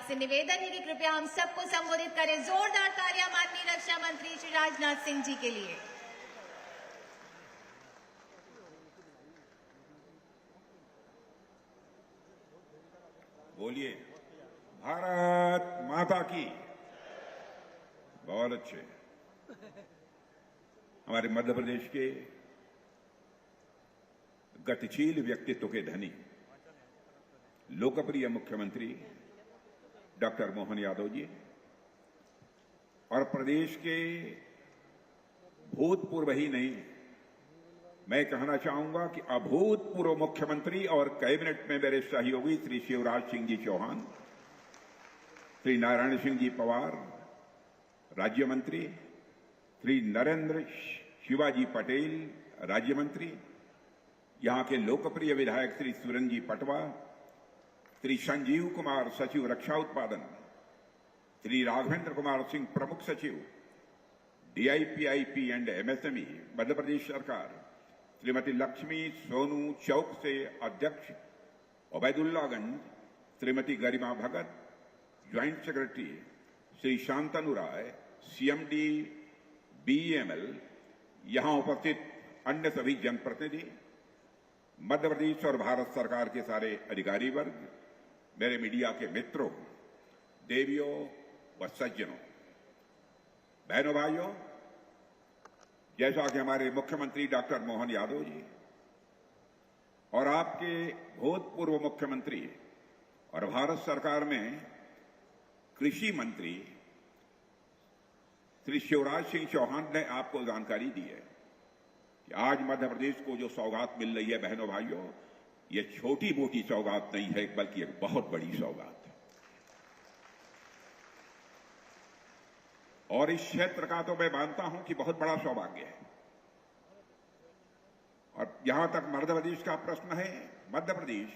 आपसे निवेदन है कि कृपया हम सबको संबोधित करें। जोरदार तालियां माननीय रक्षा मंत्री श्री राजनाथ सिंह जी के लिए। बोलिए भारत माता की। बहुत अच्छे। हमारे मध्य प्रदेश के गतिशील व्यक्तित्व के धनी लोकप्रिय मुख्यमंत्री डॉक्टर मोहन यादव जी और प्रदेश के भूतपूर्व ही नहीं, मैं कहना चाहूंगा कि अभूतपूर्व मुख्यमंत्री और कैबिनेट में मेरे सहयोगी श्री शिवराज सिंह जी चौहान, श्री नारायण सिंह जी पवार राज्य मंत्री, श्री नरेंद्र शिवाजी पटेल राज्य मंत्री, यहां के लोकप्रिय विधायक श्री सुरेंद्र जी पटवा, श्री संजीव कुमार सचिव रक्षा उत्पादन, श्री राघवेंद्र कुमार सिंह प्रमुख सचिव डीआईपीआईपी एंड एमएसएमई मध्य प्रदेश सरकार, श्रीमती लक्ष्मी सोनू चौक से अध्यक्ष ओबैदुल्लागंज, श्रीमती गरिमा भगत ज्वाइंट सेक्रेटरी, श्री शांतनु राय सीएमडी बीएमएल, यहां उपस्थित अन्य सभी जनप्रतिनिधि, मध्य प्रदेश और भारत सरकार के सारे अधिकारी वर्ग, मेरे मीडिया के मित्रों, देवियों व सज्जनों, बहनों भाइयों, जैसा कि हमारे मुख्यमंत्री डॉक्टर मोहन यादव जी और आपके भूतपूर्व मुख्यमंत्री और भारत सरकार में कृषि मंत्री श्री शिवराज सिंह चौहान ने आपको जानकारी दी है कि आज मध्य प्रदेश को जो सौगात मिल रही है, बहनों भाइयों, ये छोटी मोटी सौगात नहीं है, बल्कि एक बहुत बड़ी सौगात है। और इस क्षेत्र का तो मैं मानता हूं कि बहुत बड़ा सौभाग्य है। और जहां तक मध्य प्रदेश का प्रश्न है, मध्य प्रदेश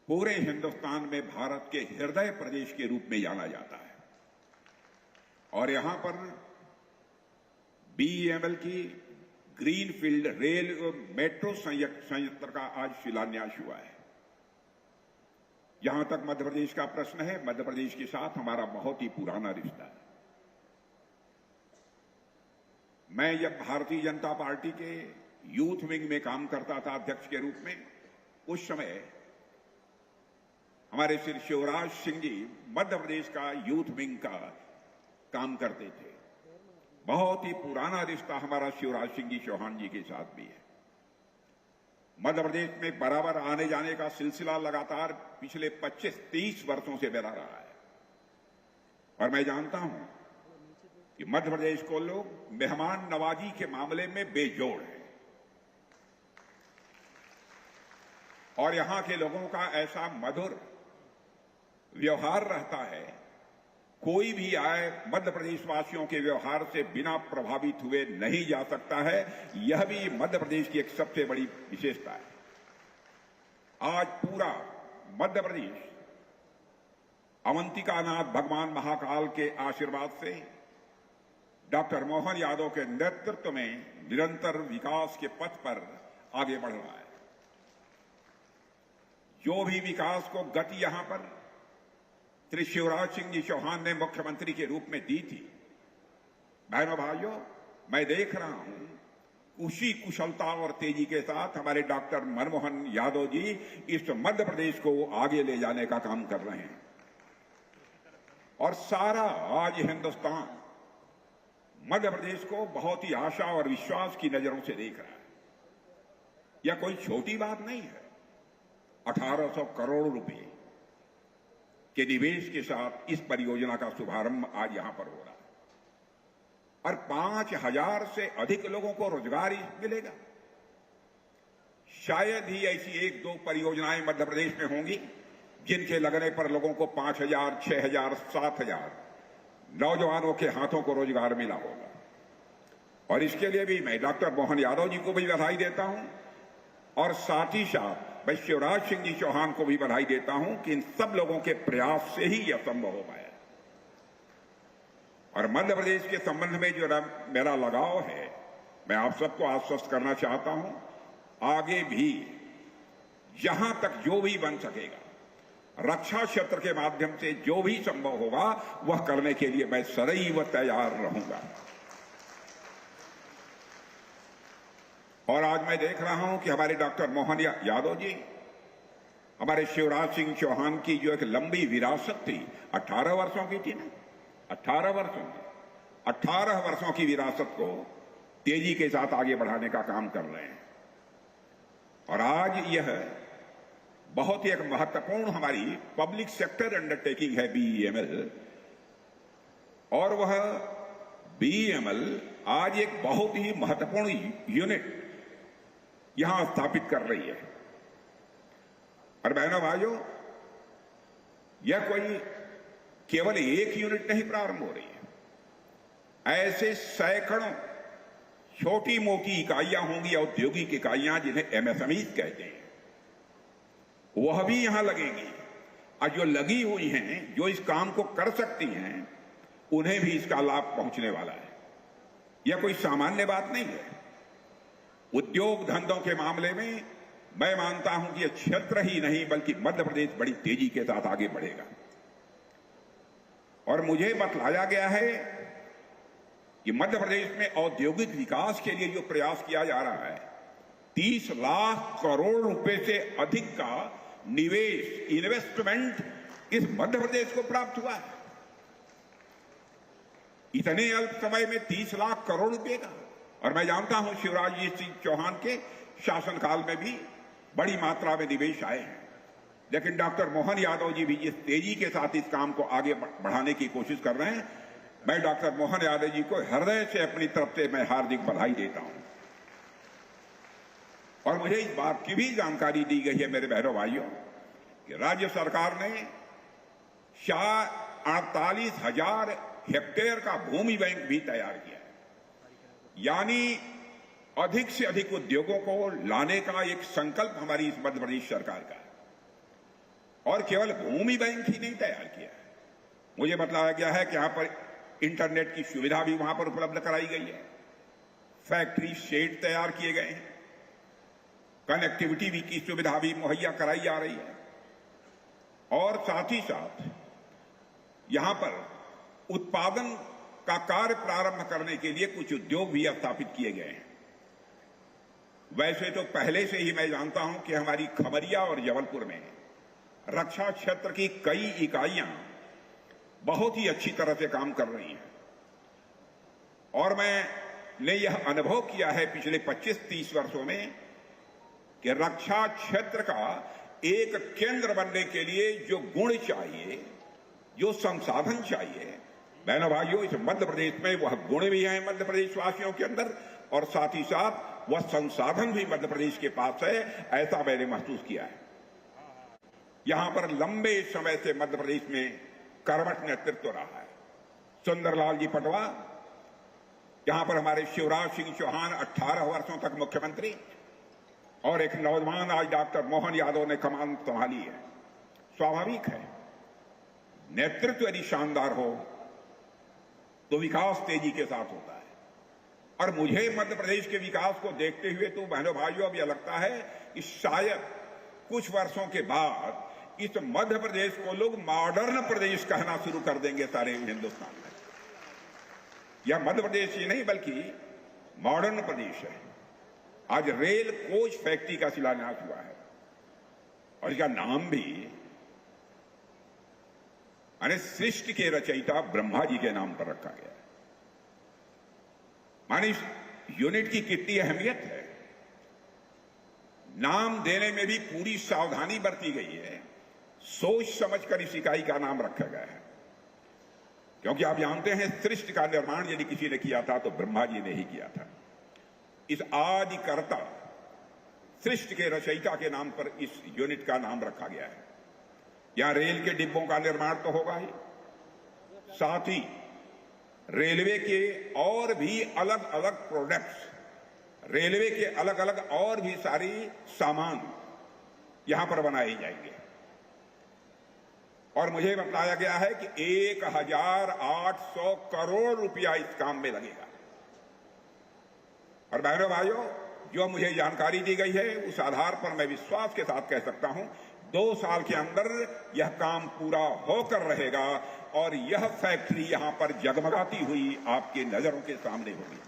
पूरे हिंदुस्तान में भारत के हृदय प्रदेश के रूप में जाना जाता है। और यहां पर बीईएमएल की ग्रीनफील्ड रेल मेट्रो संयंत्र का आज शिलान्यास हुआ है। जहां तक मध्य प्रदेश का प्रश्न है, मध्य प्रदेश के साथ हमारा बहुत ही पुराना रिश्ता है। मैं जब भारतीय जनता पार्टी के यूथ विंग में काम करता था अध्यक्ष के रूप में, उस समय हमारे श्री शिवराज सिंह जी मध्य प्रदेश का यूथ विंग का काम करते थे। बहुत ही पुराना रिश्ता हमारा शिवराज सिंह जी चौहान जी के साथ भी है। मध्य प्रदेश में बराबर आने जाने का सिलसिला लगातार पिछले 25-30 वर्षों से बना रहा है। और मैं जानता हूं कि मध्य प्रदेश को लोग मेहमान नवाजी के मामले में बेजोड़ हैं। और यहां के लोगों का ऐसा मधुर व्यवहार रहता है, कोई भी आए मध्य प्रदेश वासियों के व्यवहार से बिना प्रभावित हुए नहीं जा सकता है। यह भी मध्य प्रदेश की एक सबसे बड़ी विशेषता है। आज पूरा मध्य प्रदेश अवंतिकानाथ भगवान महाकाल के आशीर्वाद से डॉक्टर मोहन यादव के नेतृत्व में निरंतर विकास के पथ पर आगे बढ़ रहा है। जो भी विकास को गति यहां पर श्री शिवराज सिंह जी चौहान ने मुख्यमंत्री के रूप में दी थी, बहनों भाइयों, मैं देख रहा हूं उसी कुशलता और तेजी के साथ हमारे डॉक्टर मनमोहन यादव जी इस मध्य प्रदेश को आगे ले जाने का काम कर रहे हैं। और सारा आज हिंदुस्तान मध्य प्रदेश को बहुत ही आशा और विश्वास की नजरों से देख रहा है। यह कोई छोटी बात नहीं है। 1800 करोड़ रुपए के निवेश के साथ इस परियोजना का शुभारंभ आज यहां पर हो रहा है और 5000 से अधिक लोगों को रोजगार मिलेगा। शायद ही ऐसी 1-2 परियोजनाएं मध्य प्रदेश में होंगी जिनके लगने पर लोगों को 5000, 6000, 7000 नौजवानों के हाथों को रोजगार मिला होगा। और इसके लिए भी मैं डॉक्टर मोहन यादव जी को भी बधाई देता हूं और साथ ही साथ मैं शिवराज सिंह जी चौहान को भी बधाई देता हूं कि इन सब लोगों के प्रयास से ही यह संभव हो पाया। और मध्य प्रदेश के संबंध में जो मेरा लगाव है, मैं आप सबको आश्वस्त करना चाहता हूं, आगे भी जहां तक जो भी बन सकेगा रक्षा क्षेत्र के माध्यम से जो भी संभव होगा वह करने के लिए मैं सदैव तैयार रहूंगा। और आज मैं देख रहा हूं कि हमारे डॉक्टर मोहन यादव जी, हमारे शिवराज सिंह चौहान की जो एक लंबी विरासत थी, 18 वर्षों की थी ना, 18 वर्षों की, 18 वर्षों की विरासत को तेजी के साथ आगे बढ़ाने का काम कर रहे हैं। और आज यह बहुत ही एक महत्वपूर्ण हमारी पब्लिक सेक्टर अंडरटेकिंग है बीईएमएल, और वह बीईएमएल आज एक बहुत ही महत्वपूर्ण यूनिट यहां स्थापित कर रही है। और बहनों भाइयों, यह कोई केवल एक यूनिट नहीं प्रारंभ हो रही है, ऐसे सैकड़ों छोटी मोटी इकाइयां होंगी, औद्योगिक इकाइयां जिन्हें एमएसएमई कहते हैं, वह भी यहां लगेंगी। और जो लगी हुई हैं, जो इस काम को कर सकती हैं, उन्हें भी इसका लाभ पहुंचने वाला है। यह कोई सामान्य बात नहीं है। उद्योग धंधों के मामले में मैं मानता हूं कि यह क्षेत्र ही नहीं बल्कि मध्य प्रदेश बड़ी तेजी के साथ आगे बढ़ेगा। और मुझे बतलाया गया है कि मध्य प्रदेश में औद्योगिक विकास के लिए जो प्रयास किया जा रहा है, 30 लाख करोड़ रुपए से अधिक का निवेश, इन्वेस्टमेंट इस मध्य प्रदेश को प्राप्त हुआ है। इतने अल्प समय में 30 लाख करोड़ रुपए का। और मैं जानता हूं शिवराज जी सिंह चौहान के शासनकाल में भी बड़ी मात्रा में निवेश आए हैं, लेकिन डॉक्टर मोहन यादव जी भी जिस तेजी के साथ इस काम को आगे बढ़ाने की कोशिश कर रहे हैं, मैं डॉक्टर मोहन यादव जी को हृदय से अपनी तरफ से मैं हार्दिक बधाई देता हूं। और मुझे इस बात की भी जानकारी दी गई है मेरे बहनों भाइयों कि राज्य सरकार ने 48,000 हेक्टेयर का भूमि बैंक भी तैयार किया है। यानी अधिक से अधिक उद्योगों को लाने का एक संकल्प हमारी इस मध्य प्रदेश सरकार का है। और केवल भूमि बैंक ही नहीं तैयार किया है, मुझे बताया गया है कि यहां पर इंटरनेट की सुविधा भी वहां पर उपलब्ध कराई गई है, फैक्ट्री शेड तैयार किए गए हैं, कनेक्टिविटी की सुविधा भी मुहैया कराई जा रही है, और साथ ही साथ यहां पर उत्पादन का कार्य प्रारंभ करने के लिए कुछ उद्योग भी स्थापित किए गए हैं। वैसे तो पहले से ही मैं जानता हूं कि हमारी खमरिया और जबलपुर में रक्षा क्षेत्र की कई इकाइयां बहुत ही अच्छी तरह से काम कर रही हैं। और मैंने यह अनुभव किया है पिछले 25-30 वर्षों में कि रक्षा क्षेत्र का एक केंद्र बनने के लिए जो गुण चाहिए, जो संसाधन चाहिए, बहनों भाइयों, इस मध्य प्रदेश में वह गुण भी है मध्य प्रदेश वासियों के अंदर, और साथ ही साथ वह संसाधन भी मध्य प्रदेश के पास है, ऐसा मैंने महसूस किया है। यहां पर लंबे समय से मध्य प्रदेश में कर्मठ नेतृत्व रहा है। सुंदरलाल जी पटवा, यहां पर हमारे शिवराज सिंह चौहान 18 वर्षों तक मुख्यमंत्री, और एक नौजवान आज डॉक्टर मोहन यादव ने कमान संभाली है। स्वाभाविक है, नेतृत्व यदि शानदार हो तो विकास तेजी के साथ होता है। और मुझे मध्य प्रदेश के विकास को देखते हुए तो बहनों भाइयों अब यह लगता है कि शायद कुछ वर्षों के बाद इस मध्य प्रदेश को लोग मॉडर्न प्रदेश कहना शुरू कर देंगे सारे हिंदुस्तान में। यह मध्य प्रदेश ही नहीं बल्कि मॉडर्न प्रदेश है। आज रेल कोच फैक्ट्री का शिलान्यास हुआ है, और इसका नाम भी माने सृष्टि के रचयिता ब्रह्मा जी के नाम पर रखा गया है। माने इस यूनिट की कितनी अहमियत है, नाम देने में भी पूरी सावधानी बरती गई है, सोच समझकर इस इकाई का नाम रखा गया है। क्योंकि आप जानते हैं सृष्टि का निर्माण यदि किसी ने किया था तो ब्रह्मा जी ने ही किया था। इस आदिकर्ता सृष्टि के रचयिता के नाम पर इस यूनिट का नाम रखा गया है। यहां रेल के डिब्बों का निर्माण तो होगा ही, साथ ही रेलवे के और भी अलग अलग प्रोडक्ट्स, रेलवे के अलग अलग और भी सारी सामान यहां पर बनाए जाएंगे। और मुझे बताया गया है कि 1,800 करोड़ रुपया इस काम में लगेगा। और बहनों भाइयों, जो मुझे जानकारी दी गई है उस आधार पर मैं विश्वास के साथ कह सकता हूं 2 साल के अंदर यह काम पूरा होकर रहेगा और यह फैक्ट्री यहां पर जगमगाती हुई आपके नजरों के सामने होगी।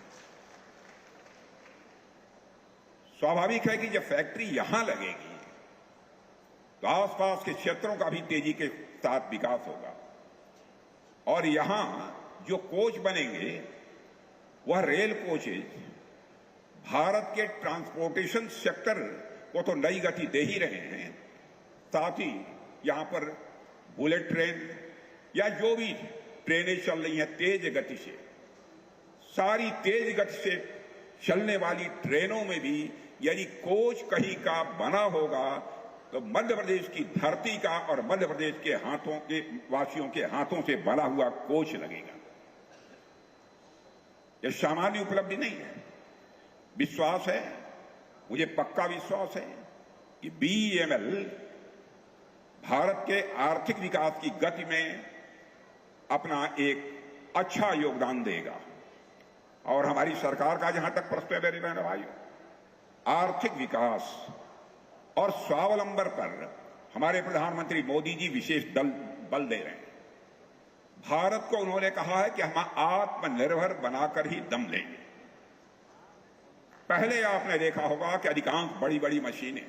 स्वाभाविक है कि जब फैक्ट्री यहां लगेगी तो आसपास के क्षेत्रों का भी तेजी के साथ विकास होगा और यहां जो कोच बनेंगे वह रेल कोचेज भारत के ट्रांसपोर्टेशन सेक्टर को तो नई गति दे ही रहे हैं, साथ ही यहां पर बुलेट ट्रेन या जो भी ट्रेनें चल रही हैं तेज गति से, सारी तेज गति से चलने वाली ट्रेनों में भी यदि कोच कहीं का बना होगा तो मध्य प्रदेश की धरती का और मध्य प्रदेश के हाथों के वासियों के हाथों से बना हुआ कोच लगेगा। यह सामान्य उपलब्धि नहीं है। विश्वास है, मुझे पक्का विश्वास है कि बीईएमएल भारत के आर्थिक विकास की गति में अपना एक अच्छा योगदान देगा। और हमारी सरकार का जहां तक प्रश्न है मेरे बहनों भाइयों, आर्थिक विकास और स्वावलंबन पर हमारे प्रधानमंत्री मोदी जी विशेष बल दे रहे हैं। भारत को उन्होंने कहा है कि हम आत्मनिर्भर बनाकर ही दम लेंगे। पहले आपने देखा होगा कि अधिकांश बड़ी बड़ी मशीनें,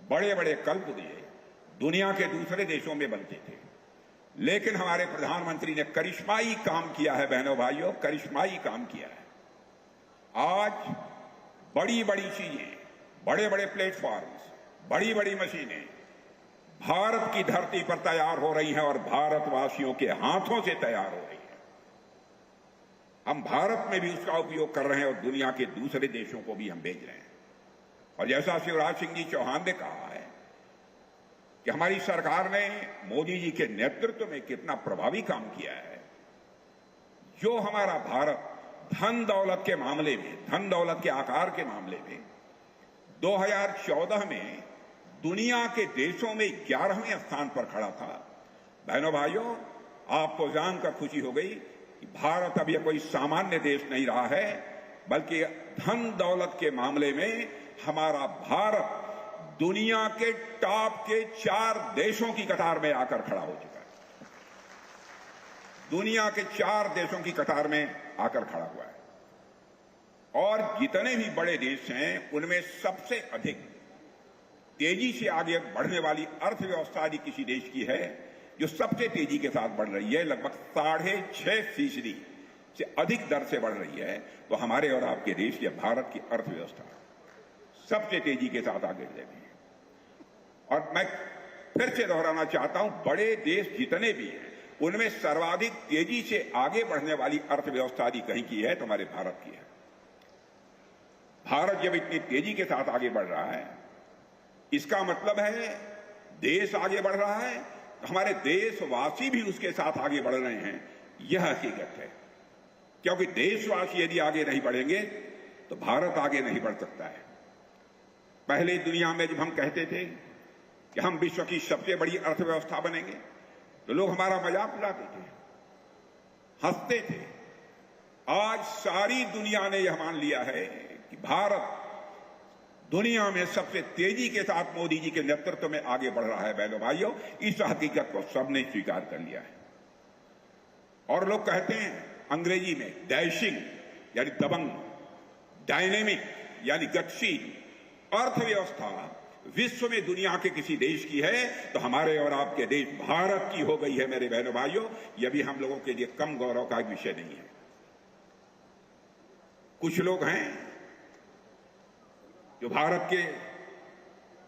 बड़े बड़े कलपुर्जे दुनिया के दूसरे देशों में बनते थे, लेकिन हमारे प्रधानमंत्री ने करिश्माई काम किया है बहनों भाइयों, करिश्माई काम किया है। आज बड़ी बड़ी चीजें, बड़े बड़े प्लेटफॉर्म्स, बड़ी बड़ी मशीनें भारत की धरती पर तैयार हो रही हैं और भारतवासियों के हाथों से तैयार हो रही हैं। हम भारत में भी उसका उपयोग कर रहे हैं और दुनिया के दूसरे देशों को भी हम भेज रहे हैं। और जैसा शिवराज सिंह जी चौहान ने कहा है कि हमारी सरकार ने मोदी जी के नेतृत्व में कितना प्रभावी काम किया है। जो हमारा भारत धन दौलत के मामले में, धन दौलत के आकार के मामले में 2014 में दुनिया के देशों में 11वें स्थान पर खड़ा था। बहनों भाइयों, आपको जानकर खुशी हो गई कि भारत अब यह कोई सामान्य देश नहीं रहा है, बल्कि धन दौलत के मामले में हमारा भारत दुनिया के टॉप के 4 देशों की कतार में आकर खड़ा हो चुका है। दुनिया के 4 देशों की कतार में आकर खड़ा हुआ है। और जितने भी बड़े देश हैं उनमें सबसे अधिक तेजी से आगे बढ़ने वाली अर्थव्यवस्था यदि किसी देश की है जो सबसे तेजी के साथ बढ़ रही है, लगभग 6.5% से अधिक दर से बढ़ रही है, तो हमारे और आपके देश या भारत की अर्थव्यवस्था सबसे तेजी के साथ आगे बढ़ रही है। और मैं फिर से दोहराना चाहता हूं, बड़े देश जितने भी हैं उनमें सर्वाधिक तेजी से आगे बढ़ने वाली अर्थव्यवस्था यदि कहीं की है तो हमारे भारत की है। भारत जब इतनी तेजी के साथ आगे बढ़ रहा है, इसका मतलब है देश आगे बढ़ रहा है, हमारे देशवासी भी उसके साथ आगे बढ़ रहे हैं। यह हकीकत है, क्योंकि देशवासी यदि आगे नहीं बढ़ेंगे तो भारत आगे नहीं बढ़ सकता है। पहले दुनिया में जब हम कहते थे कि हम विश्व की सबसे बड़ी अर्थव्यवस्था बनेंगे तो लोग हमारा मजाक उड़ाते थे, हंसते थे। आज सारी दुनिया ने यह मान लिया है कि भारत दुनिया में सबसे तेजी के साथ मोदी जी के नेतृत्व में आगे बढ़ रहा है। बहनों भाइयों, इस हकीकत को सबने स्वीकार कर लिया है। और लोग कहते हैं अंग्रेजी में डैशिंग यानी दबंग, डायनेमिक यानी गतिशील अर्थव्यवस्था विश्व में दुनिया के किसी देश की है तो हमारे और आपके देश भारत की हो गई है। मेरे बहनों भाइयों, यह भी हम लोगों के लिए कम गौरव का एक विषय नहीं है। कुछ लोग हैं जो भारत के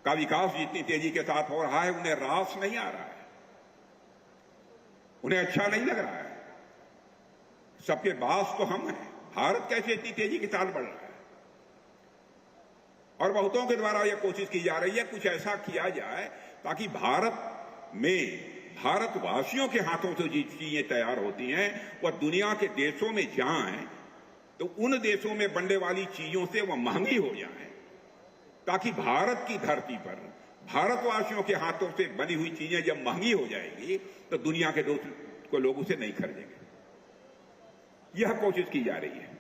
का विकास जितनी तेजी के साथ हो रहा है उन्हें रास नहीं आ रहा है, उन्हें अच्छा नहीं लग रहा है। सबके बास तो हम हैं, भारत कैसे इतनी तेजी के साथ बढ़ रहा है। और बहुतों के द्वारा यह कोशिश की जा रही है कुछ ऐसा किया जाए ताकि भारत में भारतवासियों के हाथों से जो चीजें तैयार होती हैं वह दुनिया के देशों में जाएं तो उन देशों में बनने वाली चीजों से वह महंगी हो जाए, ताकि भारत की धरती पर भारतवासियों के हाथों से बनी हुई चीजें जब महंगी हो जाएगी तो दुनिया के दोस्तों लोग उसे नहीं खरीदेंगे। यह कोशिश की जा रही है।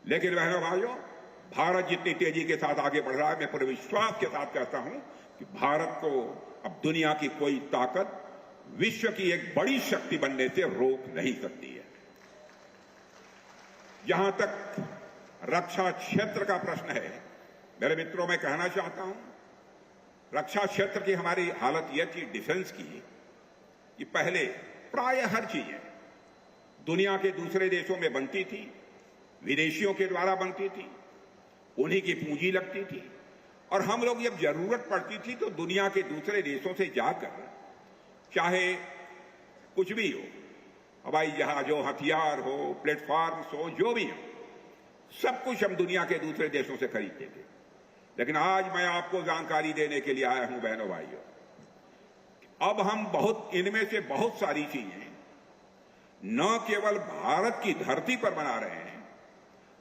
लेकिन बहनों भाइयों, भारत जितनी तेजी के साथ आगे बढ़ रहा है, मैं पूरे विश्वास के साथ कहता हूं कि भारत को अब दुनिया की कोई ताकत विश्व की एक बड़ी शक्ति बनने से रोक नहीं सकती है। जहां तक रक्षा क्षेत्र का प्रश्न है, मेरे मित्रों, मैं कहना चाहता हूं, रक्षा क्षेत्र की हमारी हालत यह थी डिफेंस की कि पहले प्राय हर चीजें दुनिया के दूसरे देशों में बनती थी, विदेशियों के द्वारा बनती थी, उन्हीं की पूंजी लगती थी, और हम लोग जब जरूरत पड़ती थी तो दुनिया के दूसरे देशों से जाकर, चाहे कुछ भी हो, हवाई जहाज हो, हथियार हो, प्लेटफॉर्म्स हो, जो भी हो, सब कुछ हम दुनिया के दूसरे देशों से खरीदते थे। लेकिन आज मैं आपको जानकारी देने के लिए आया हूं, बहनों भाइयों, अब हम इनमें से बहुत सारी चीजें न केवल भारत की धरती पर बना रहे हैं,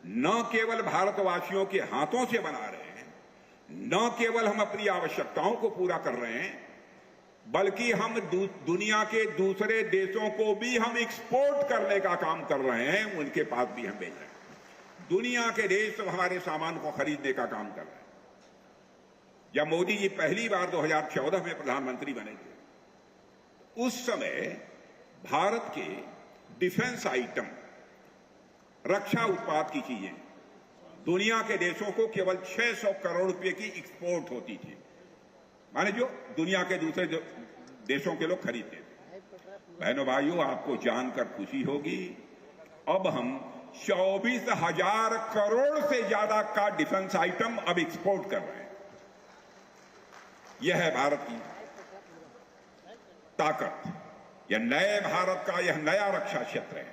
न केवल भारतवासियों के हाथों से बना रहे हैं, न केवल हम अपनी आवश्यकताओं को पूरा कर रहे हैं, बल्कि हम दुनिया के दूसरे देशों को भी हम एक्सपोर्ट करने का काम कर रहे हैं, उनके पास भी हम भेज रहे हैं। दुनिया के देश हमारे सामान को खरीदने का काम कर रहे हैं। जब मोदी जी पहली बार 2014 में प्रधानमंत्री बने थे, उस समय भारत के डिफेंस आइटम, रक्षा उत्पाद की चीजें दुनिया के देशों को केवल 600 करोड़ रुपए की एक्सपोर्ट होती थी, माने जो दुनिया के दूसरे देशों के लोग खरीदते थे। बहनों भाइयों, आपको जानकर खुशी होगी, अब हम 24,000 करोड़ से ज्यादा का डिफेंस आइटम अब एक्सपोर्ट कर रहे हैं। यह है भारत की ताकत, यह नए भारत का यह नया रक्षा क्षेत्र है।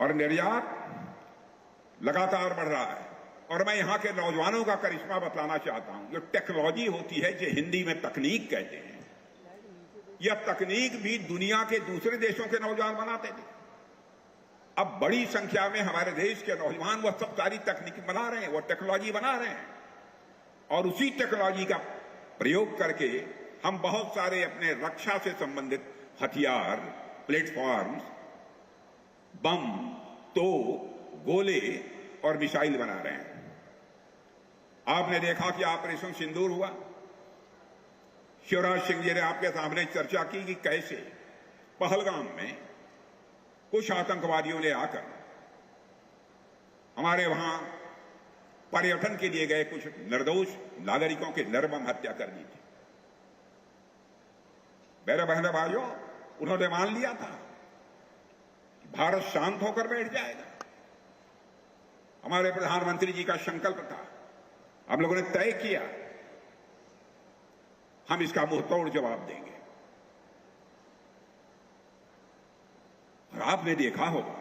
और निर्यात लगातार बढ़ रहा है। और मैं यहां के नौजवानों का करिश्मा बतलाना चाहता हूं। जो टेक्नोलॉजी होती है, जो हिंदी में तकनीक कहते हैं, यह तकनीक भी दुनिया के दूसरे देशों के नौजवान बनाते थे। अब बड़ी संख्या में हमारे देश के नौजवान वह सब सारी तकनीक बना रहे हैं, वह टेक्नोलॉजी बना रहे हैं, और उसी टेक्नोलॉजी का प्रयोग करके हम बहुत सारे अपने रक्षा से संबंधित हथियार, प्लेटफॉर्म्स, बम, तोप, गोले और मिसाइल बना रहे हैं। आपने देखा कि ऑपरेशन सिंदूर हुआ। शिवराज सिंह जी ने आपके सामने चर्चा की कि कैसे पहलगाम में कुछ आतंकवादियों ने आकर हमारे वहां पर्यटन के लिए गए कुछ निर्दोष नागरिकों की निर्मम हत्या कर दी थी। मेरे बहन भाइयों, उन्होंने मान लिया था कि भारत शांत होकर बैठ जाएगा। हमारे प्रधानमंत्री जी का संकल्प था, हम लोगों ने तय किया हम इसका मुंहतोड़ जवाब देंगे। और आपने देखा होगा,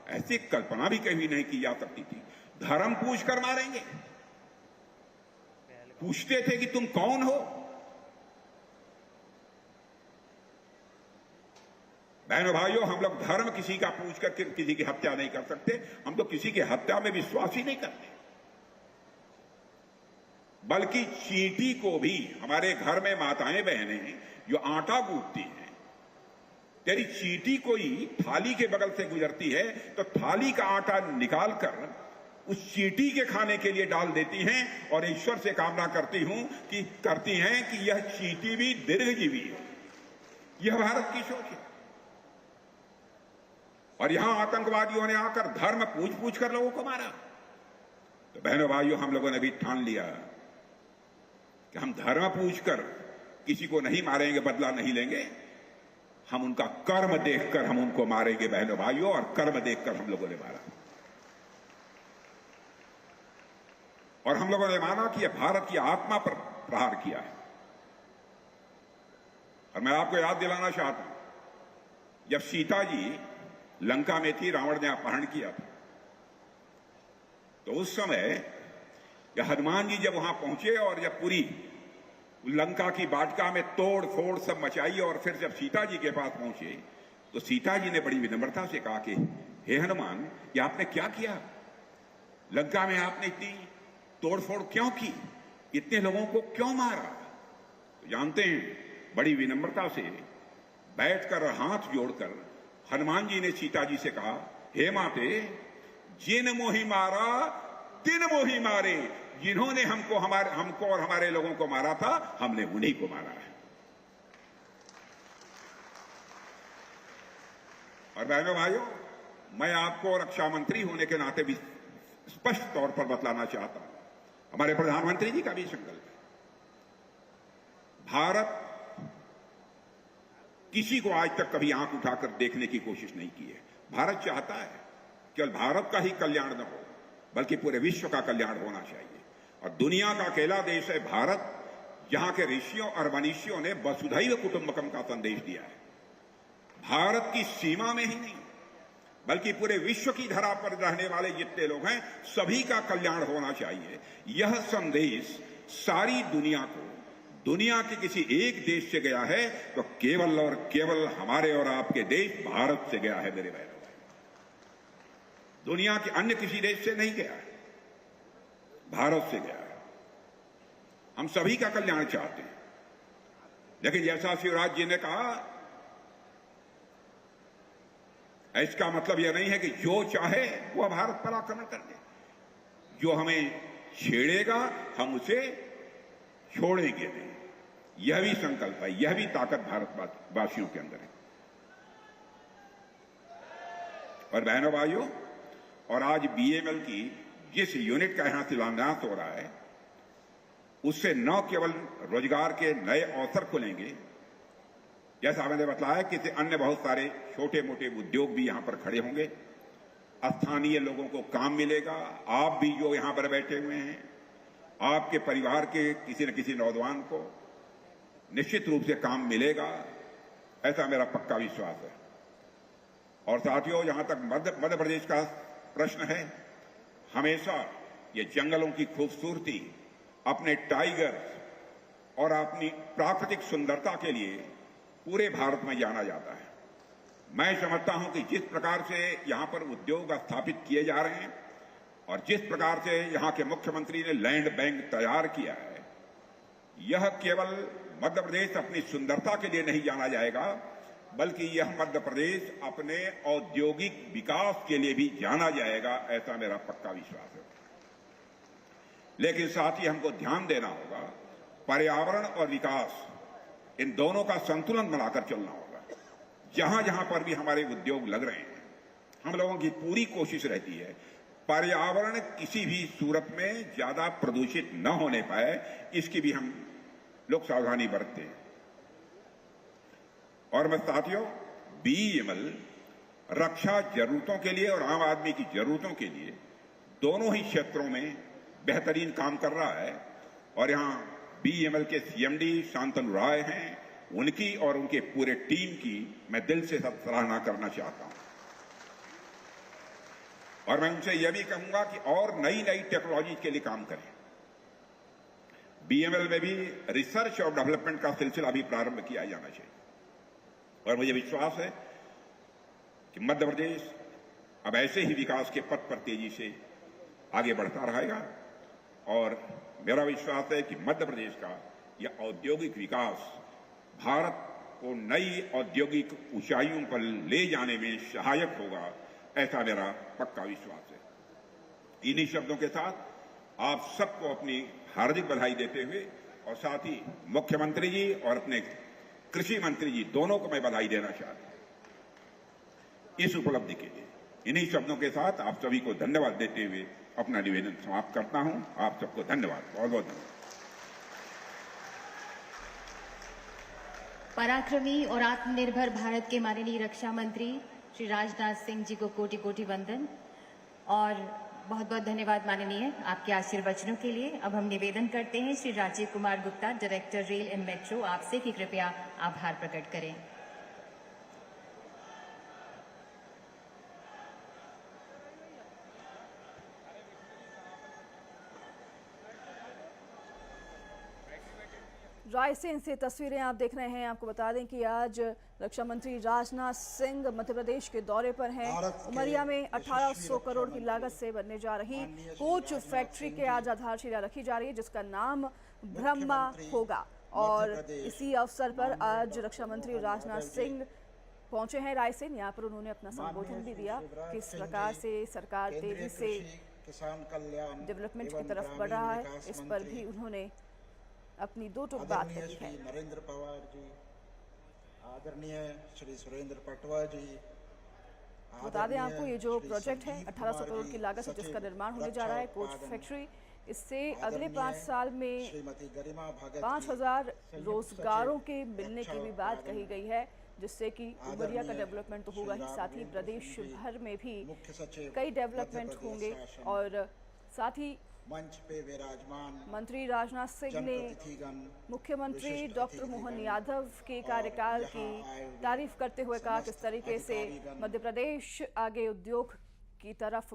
ऐसी कल्पना भी कभी नहीं की जा सकती थी। धर्म पूछ कर मारेंगे। पूछते थे कि तुम कौन हो। बहनों भाइयों, हम लोग धर्म किसी का पूछकर किसी की हत्या नहीं कर सकते। हम तो किसी की हत्या में विश्वास ही नहीं करते। बल्कि चींटी को भी, हमारे घर में माताएं बहनें जो आटा गूंथती हैं, यदि चींटी कोई थाली के बगल से गुजरती है तो थाली का आटा निकालकर उस चींटी के खाने के लिए डाल देती हैं और ईश्वर से कामना करती हैं कि यह चींटी भी दीर्घजीवी हो। यह भारत की सोच है। और यहां आतंकवादियों ने आकर धर्म पूछ कर लोगों को मारा। तो बहनों भाइयों, हम लोगों ने भी ठान लिया कि हम धर्म पूछकर किसी को नहीं मारेंगे, बदला नहीं लेंगे। हम उनका कर्म देखकर हम उनको मारेंगे बहनों भाइयों, और कर्म देखकर हम लोगों ने मारा। और हम लोगों ने माना कि यह भारत की आत्मा पर प्रहार किया है। और मैं आपको याद दिलाना चाहता हूं, जब सीता जी लंका में थी, रावण ने अपहरण किया था, तो उस समय हनुमान जी जब वहां पहुंचे और जब पूरी लंका की वाटिका में तोड़ फोड़ सब मचाई, और फिर जब सीता जी के पास पहुंचे तो सीता जी ने बड़ी विनम्रता से कहा कि हे हनुमान, ये आपने क्या किया? लंका में आपने इतनी तोड़फोड़ क्यों की? इतने लोगों को क्यों मारा? तो जानते हैं, बड़ी विनम्रता से बैठकर हाथ जोड़कर हनुमान जी ने सीता जी से कहा, हे माते, जिन मोहि मारा तिन मोहि मारे, जिन्होंने हमको और हमारे लोगों को मारा था, हमने उन्हीं को मारा है। और बहनों भाइयों, मैं आपको रक्षा मंत्री होने के नाते भी स्पष्ट तौर पर बतलाना चाहता हूं, हमारे प्रधानमंत्री जी का भी संकल्प है। भारत किसी को आज तक कभी आंख उठाकर देखने की कोशिश नहीं की है। भारत चाहता है केवल भारत का ही कल्याण न हो, बल्कि पूरे विश्व का कल्याण होना चाहिए। और दुनिया का अकेला देश है भारत, जहां के ऋषियों और मनीषियों ने वसुधैव कुटुंबकम का संदेश दिया है। भारत की सीमा में ही नहीं, बल्कि पूरे विश्व की धरा पर रहने वाले जितने लोग हैं, सभी का कल्याण होना चाहिए। यह संदेश सारी दुनिया को, दुनिया के किसी एक देश से गया है तो केवल और केवल हमारे और आपके देश भारत से गया है मेरे बहनों। दुनिया के अन्य किसी देश से नहीं गया है, भारत से गया है। हम सभी का कल्याण चाहते हैं, लेकिन जैसा शिवराज जी ने कहा, इसका मतलब यह नहीं है कि जो चाहे वह भारत पर आक्रमण कर दे। जो हमें छेड़ेगा हम उसे छोड़ेंगे नहीं। यह भी संकल्प है, यह भी ताकत भारतवासियों के अंदर है। और बहनों भाइयों, और आज बीएमएल की जिस यूनिट का यहां शिलान्यास हो रहा है, उससे न केवल रोजगार के नए अवसर खुलेंगे, जैसा मैंने बताया कि अन्य बहुत सारे छोटे मोटे उद्योग भी यहां पर खड़े होंगे, स्थानीय लोगों को काम मिलेगा। आप भी जो यहां पर बैठे हुए हैं, आपके परिवार के किसी न किसी नौजवान को निश्चित रूप से काम मिलेगा, ऐसा मेरा पक्का विश्वास है। और साथियों, जहां तक मध्य प्रदेश का प्रश्न है, हमेशा ये जंगलों की खूबसूरती, अपने टाइगर्स और अपनी प्राकृतिक सुंदरता के लिए पूरे भारत में जाना जाता है। मैं समझता हूं कि जिस प्रकार से यहां पर उद्योग स्थापित किए जा रहे हैं और जिस प्रकार से यहां के मुख्यमंत्री ने लैंड बैंक तैयार किया है, यह केवल मध्य प्रदेश अपनी सुंदरता के लिए नहीं जाना जाएगा, बल्कि यह मध्य प्रदेश अपने औद्योगिक विकास के लिए भी जाना जाएगा, ऐसा मेरा पक्का विश्वास है। लेकिन साथ ही हमको ध्यान देना होगा, पर्यावरण और विकास, इन दोनों का संतुलन बनाकर चलना होगा। जहां जहां पर भी हमारे उद्योग लग रहे हैं, हम लोगों की पूरी कोशिश रहती है पर्यावरण किसी भी सूरत में ज्यादा प्रदूषित न होने पाए, इसकी भी हम लोग सावधानी बरतते हैं। और मैं साथियों, बीएमएल रक्षा जरूरतों के लिए और आम आदमी की जरूरतों के लिए दोनों ही क्षेत्रों में बेहतरीन काम कर रहा है। और यहां बीएमएल के सीएमडी शांतनु राय हैं, उनकी और उनके पूरे टीम की मैं दिल से सराहना करना चाहता हूं। और मैं उनसे यह भी कहूंगा कि और नई नई टेक्नोलॉजी के लिए काम करें। बीएमएल में भी रिसर्च और डेवलपमेंट का सिलसिला भी प्रारंभ किया जाना चाहिए। और मुझे विश्वास है कि मध्य प्रदेश अब ऐसे ही विकास के पथ पर तेजी से आगे बढ़ता रहेगा। और मेरा विश्वास है कि मध्य प्रदेश का यह औद्योगिक विकास भारत को नई औद्योगिक ऊंचाइयों पर ले जाने में सहायक होगा, ऐसा मेरा पक्का विश्वास है। इन्हीं शब्दों के साथ आप सबको अपनी हार्दिक बधाई देते हुए और साथ ही मुख्यमंत्री जी और अपने कृषि मंत्री जी दोनों को मैं बधाई देना चाहता हूं इस उपलब्धि के लिए। इन्हीं शब्दों के साथ आप सभी को धन्यवाद देते हुए अपना निवेदन समाप्त करता हूं। आप सबको धन्यवाद, बहुत बहुत धन्यवाद। पराक्रमी और आत्मनिर्भर भारत के माननीय रक्षा मंत्री श्री राजनाथ सिंह जी को कोटि कोटि वंदन और बहुत बहुत धन्यवाद माननीय आपके आशीर्वचनों के लिए। अब हम निवेदन करते हैं Shri Rajiv Kumar Gupta, director rail and metro, आपसे कि कृपया आभार प्रकट करें। रायसेन से तस्वीरें आप देख रहे हैं। आपको बता दें कि आज रक्षा मंत्री राजनाथ सिंह मध्य प्रदेश के दौरे पर हैं। उमरिया में 1800 करोड़ की लागत से बनने जा रही कोच फैक्ट्री के आज आधारशिला रखी जा रही है, जिसका नाम ब्रह्मा होगा। और इसी अवसर पर आज रक्षा मंत्री राजनाथ सिंह पहुंचे हैं रायसेन। यहाँ पर उन्होंने अपना संबोधन भी दिया, किस प्रकार से सरकार तेजी से किसान कल्याण डेवलपमेंट की एवं तरफ बढ़ ग्रामीण रहा है, विकास इस पर मंत्री भी उन्होंने अपनी दो टूक बात आदरणीय कही है। श्री नरेंद्र पवार जी, आदरणीय श्री सुरेंद्र पटवा जी, बता दें आपको ये जो श्री प्रोजेक्ट है संजीव 1800 कुमार करोड़ जी, की लागत से जिसका सचिव निर्माण होने जा रहा है, रक्षा कोच उत्पादन, फैक्ट्री, इससे अगले आदरणीय 5 साल में श्रीमती गरिमा भगत 5000 जी, रोजगारों संयुक्त के सचिव मिलने की रक्षा भी बात उत्पादन, कही गई है, जिससे कि उमरिया का आदरणीय डेवलपमेंट तो श्री होगा ही, साथ ही राघवेंद्र प्रदेश सिंह जी, भर में भी मुख्य सचिव कई मध्य डेवलपमेंट प्रदेश होंगे। शासन, और साथ ही मंच पे विराजमान मंत्री राजनाथ सिंह ने जनप्रतिनिधिगण, मुख्यमंत्री विशिष्ट डॉक्टर अतिथिगण मोहन यादव के और कार्यकाल यहाँ की आए हुए तारीफ करते हुए कहा किस समस्त तरीके से अधिकारीगण, मध्य प्रदेश आगे उद्योग की तरफ